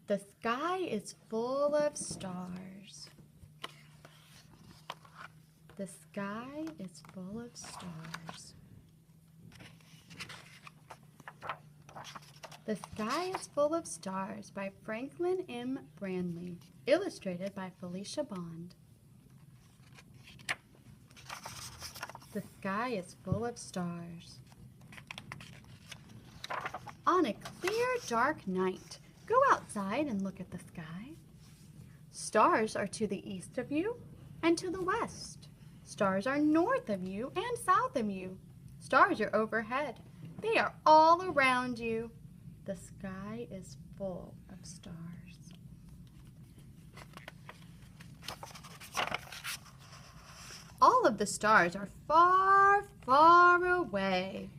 The sky is full of stars. The sky is full of stars. The Sky is Full of Stars by Franklin M. Branley, illustrated by Felicia Bond. The sky is full of stars. On a clear, dark night, go outside and look at the sky. Stars are to the east of you and to the west. Stars are north of you and south of you. Stars are overhead. They are all around you. The sky is full of stars. All of the stars are far, far away.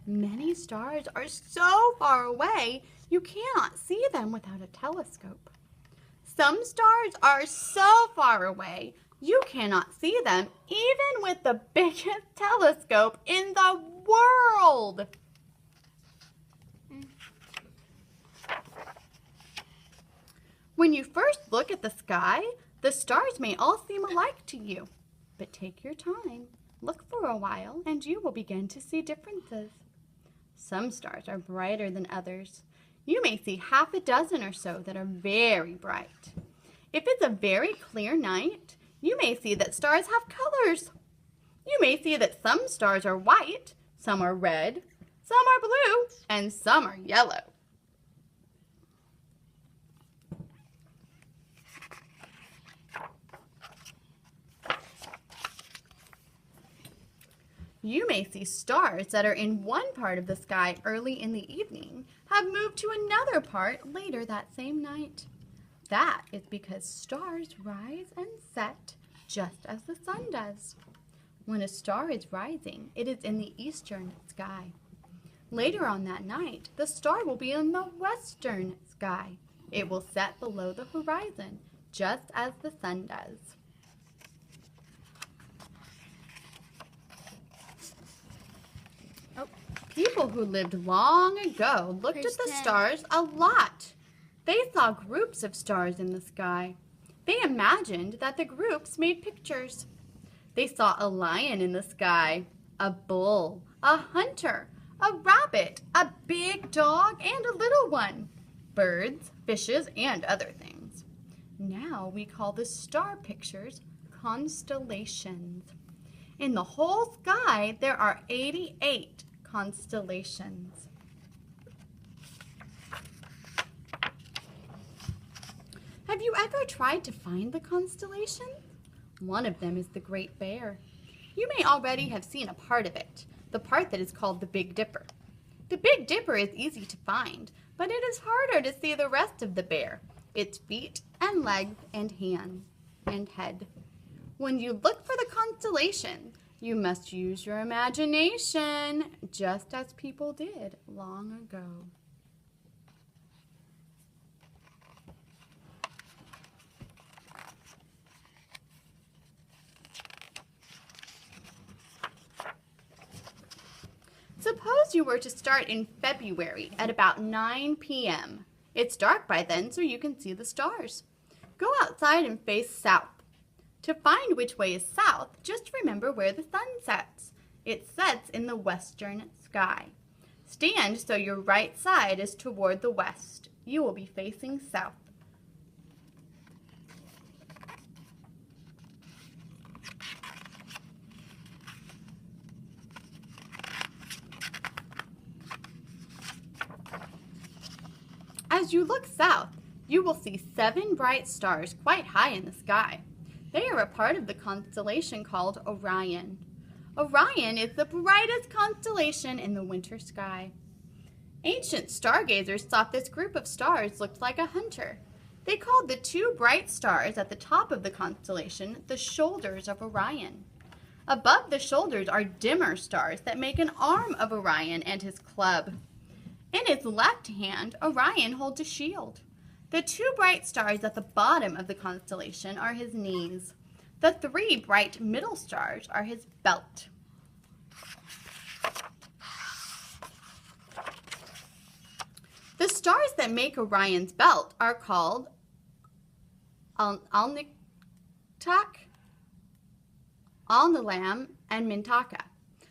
Many stars are so far away you cannot see them without a telescope. Some stars are so far away you cannot see them even with the biggest telescope in the world. When you first look at the sky, the stars may all seem alike to you. But take your time, look for a while, and you will begin to see differences. Some stars are brighter than others. You may see half a dozen or so that are very bright. If it's a very clear night, you may see that stars have colors. You may see that some stars are white, some are red, some are blue, and some are yellow. You may see stars that are in one part of the sky early in the evening have moved to another part later that same night. That is because stars rise and set just as the sun does. When a star is rising, it is in the eastern sky. Later on that night, the star will be in the western sky. It will set below the horizon, just as the sun does. People who lived long ago looked at the stars a lot. They saw groups of stars in the sky. They imagined that the groups made pictures. They saw a lion in the sky, a bull, a hunter, a rabbit, a big dog, and a little one, birds, fishes, and other things. Now we call the star pictures constellations. In the whole sky, there are 88 constellations. Have you ever tried to find the constellations? One of them is the Great Bear. You may already have seen a part of it, the part that is called the Big Dipper. The Big Dipper is easy to find, but it is harder to see the rest of the bear, its feet and legs and hands and head. When you look for the constellations, you must use your imagination, just as people did long ago. Suppose you were to start in February at about 9 p.m. It's dark by then, so you can see the stars. Go outside and face south. To find which way is south, just remember where the sun sets. It sets in the western sky. Stand so your right side is toward the west. You will be facing south. As you look south, you will see 7 bright stars quite high in the sky. They are a part of the constellation called Orion. Orion is the brightest constellation in the winter sky. Ancient stargazers thought this group of stars looked like a hunter. They called the 2 bright stars at the top of the constellation the shoulders of Orion. Above the shoulders are dimmer stars that make an arm of Orion and his club. In his left hand, Orion holds a shield. The 2 bright stars at the bottom of the constellation are his knees. The 3 bright middle stars are his belt. The stars that make Orion's belt are called Alnitak, Alnilam, and Mintaka.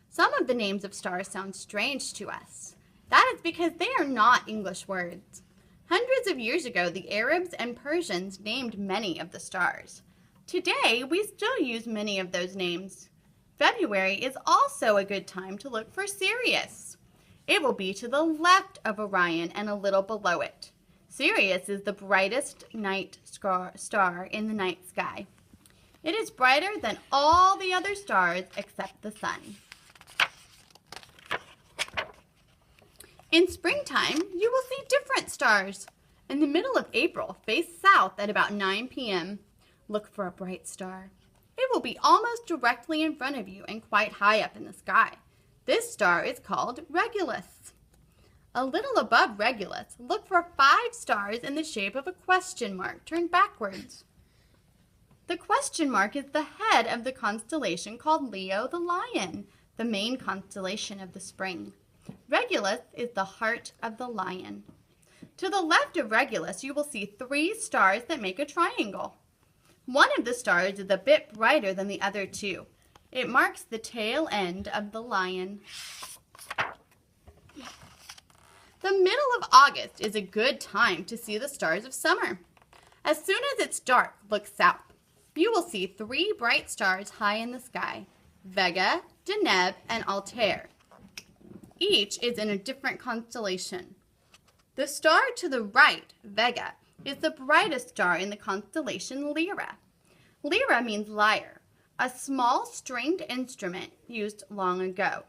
Some of the names of stars sound strange to us. That is because they are not English words. Hundreds of years ago, the Arabs and Persians named many of the stars. Today, we still use many of those names. February is also a good time to look for Sirius. It will be to the left of Orion and a little below it. Sirius is the brightest night star in the night sky. It is brighter than all the other stars except the sun. In springtime, you will see different stars. In the middle of April, face south at about 9 p.m. Look for a bright star. It will be almost directly in front of you and quite high up in the sky. This star is called Regulus. A little above Regulus, look for 5 stars in the shape of a question mark turned backwards. The question mark is the head of the constellation called Leo the Lion, the main constellation of the spring. Regulus is the heart of the lion. To the left of Regulus, you will see 3 stars that make a triangle. One of the stars is a bit brighter than the other 2. It marks the tail end of the lion. The middle of August is a good time to see the stars of summer. As soon as it's dark, look south. You will see 3 bright stars high in the sky, Vega, Deneb, and Altair. Each is in a different constellation. The star to the right, Vega, is the brightest star in the constellation Lyra. Lyra means lyre, a small stringed instrument used long ago.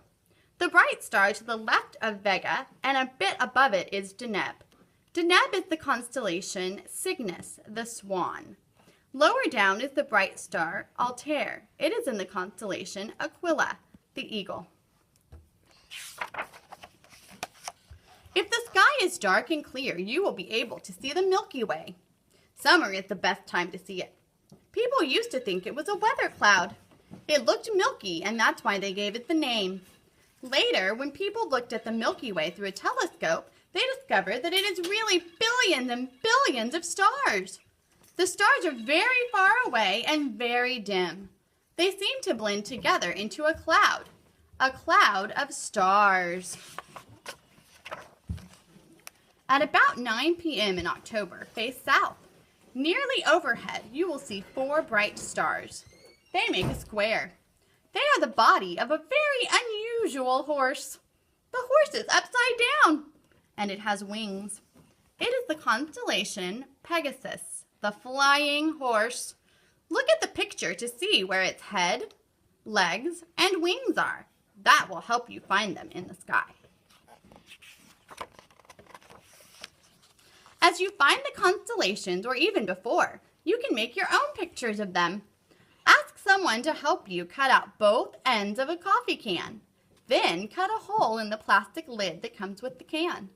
The bright star to the left of Vega and a bit above it is Deneb. Deneb is the constellation Cygnus, the swan. Lower down is the bright star Altair. It is in the constellation Aquila, the eagle. If the sky is dark and clear, you will be able to see the Milky Way. Summer is the best time to see it. People used to think it was a weather cloud. It looked milky, and that's why they gave it the name. Later, when people looked at the Milky Way through a telescope, they discovered that it is really billions and billions of stars. The stars are very far away and very dim. They seem to blend together into a cloud of stars. At about 9 p.m. in October, face south. Nearly overhead, you will see 4 bright stars. They make a square. They are the body of a very unusual horse. The horse is upside down, and it has wings. It is the constellation Pegasus, the flying horse. Look at the picture to see where its head, legs, and wings are. That will help you find them in the sky. As you find the constellations, or even before, you can make your own pictures of them. Ask someone to help you cut out both ends of a coffee can. Then cut a hole in the plastic lid that comes with the can.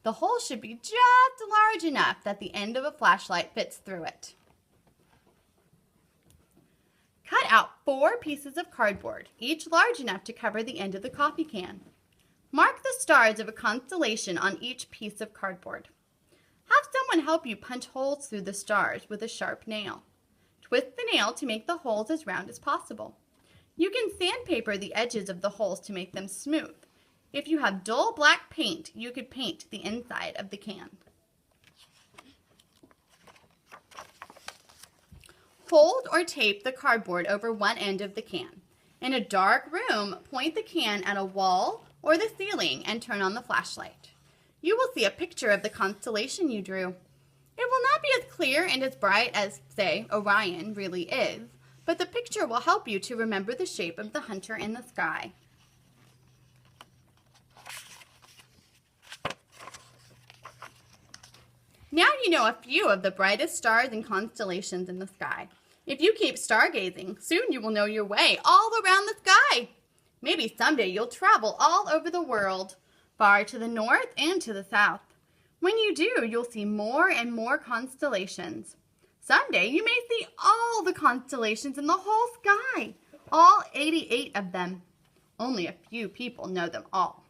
The hole should be just large enough that the end of a flashlight fits through it. Cut out 4 pieces of cardboard, each large enough to cover the end of the coffee can. Mark the stars of a constellation on each piece of cardboard. Have someone help you punch holes through the stars with a sharp nail. Twist the nail to make the holes as round as possible. You can sandpaper the edges of the holes to make them smooth. If you have dull black paint, you could paint the inside of the can. Hold or tape the cardboard over one end of the can. In a dark room, point the can at a wall or the ceiling and turn on the flashlight. You will see a picture of the constellation you drew. It will not be as clear and as bright as, say, Orion really is, but the picture will help you to remember the shape of the hunter in the sky. Now you know a few of the brightest stars and constellations in the sky. If you keep stargazing, soon you will know your way all around the sky. Maybe someday you'll travel all over the world, far to the north and to the south. When you do, you'll see more and more constellations. Someday you may see all the constellations in the whole sky, all 88 of them. Only a few people know them all.